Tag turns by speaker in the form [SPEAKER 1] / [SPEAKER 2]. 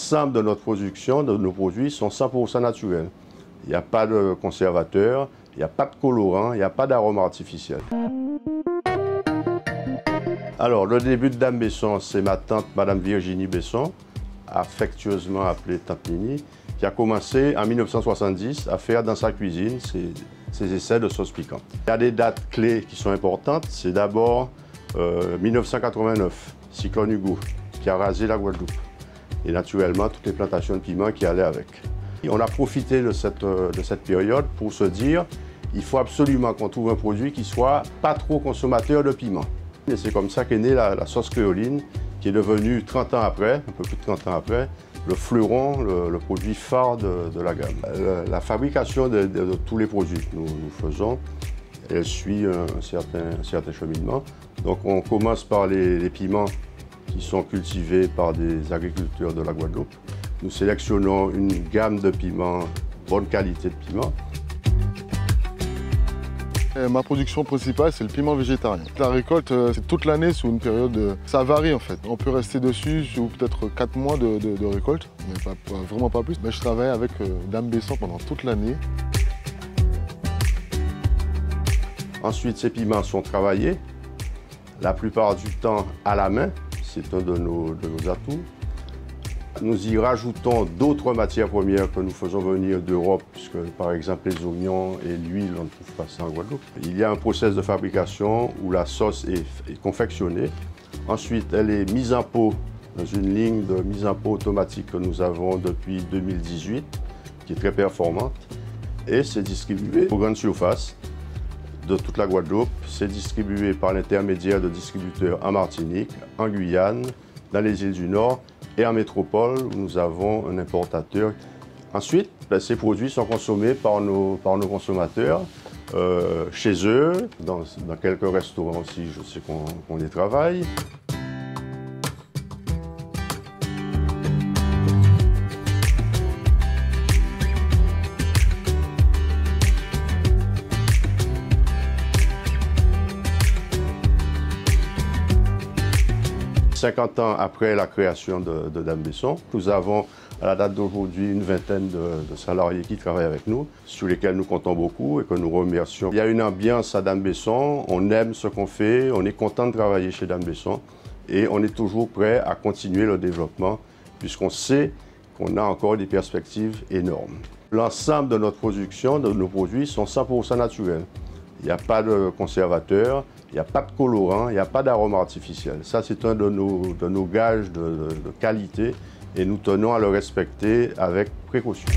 [SPEAKER 1] L'ensemble de notre production, de nos produits, sont 100% naturels. Il n'y a pas de conservateur, il n'y a pas de colorant, il n'y a pas d'arôme artificiel. Alors, le début de Dame Besson, c'est ma tante, Madame Virginie Besson, affectueusement appelée Tante Nini, qui a commencé en 1970 à faire dans sa cuisine ses essais de sauce piquante. Il y a des dates clés qui sont importantes. C'est d'abord 1989, cyclone Hugo, qui a rasé la Guadeloupe. Et naturellement, toutes les plantations de piment qui allaient avec. Et on a profité de cette période pour se dire il faut absolument qu'on trouve un produit qui soit pas trop consommateur de piment. Et c'est comme ça qu'est née la sauce créoline, qui est devenue 30 ans après, un peu plus de 30 ans après, le fleuron, le produit phare de la gamme. La fabrication de tous les produits que nous faisons, elle suit un certain cheminement. Donc on commence par les piments qui sont cultivés par des agriculteurs de la Guadeloupe. Nous sélectionnons une gamme de piments, bonne qualité de piments.
[SPEAKER 2] Ma production principale, c'est le piment végétarien. La récolte, c'est toute l'année sous une période... Ça varie en fait. On peut rester dessus sur peut-être 4 mois de récolte, mais vraiment pas plus. Mais je travaille avec Dame Besson pendant toute l'année.
[SPEAKER 1] Ensuite, ces piments sont travaillés, la plupart du temps à la main. C'est un de nos atouts. Nous y rajoutons d'autres matières premières que nous faisons venir d'Europe, puisque par exemple les oignons et l'huile, on ne trouve pas ça en Guadeloupe. Il y a un process de fabrication où la sauce est confectionnée. Ensuite, elle est mise en pot dans une ligne de mise en pot automatique que nous avons depuis 2018, qui est très performante. Et c'est distribué aux grandes surfaces de toute la Guadeloupe. C'est distribué par l'intermédiaire de distributeurs en Martinique, en Guyane, dans les îles du Nord et en métropole où nous avons un importateur. Ensuite, ces produits sont consommés par nos consommateurs chez eux, dans quelques restaurants aussi, je sais qu'on les travaille. « 50 ans après la création de Dame Besson, nous avons à la date d'aujourd'hui une vingtaine de salariés qui travaillent avec nous, sur lesquels nous comptons beaucoup et que nous remercions. Il y a une ambiance à Dame Besson, on aime ce qu'on fait, on est content de travailler chez Dame Besson et on est toujours prêt à continuer le développement puisqu'on sait qu'on a encore des perspectives énormes. L'ensemble de notre production, de nos produits, sont 100% naturels. Il n'y a pas de conservateur, il n'y a pas de colorant, il n'y a pas d'arôme artificiel. Ça, c'est un de nos gages de qualité et nous tenons à le respecter avec précaution.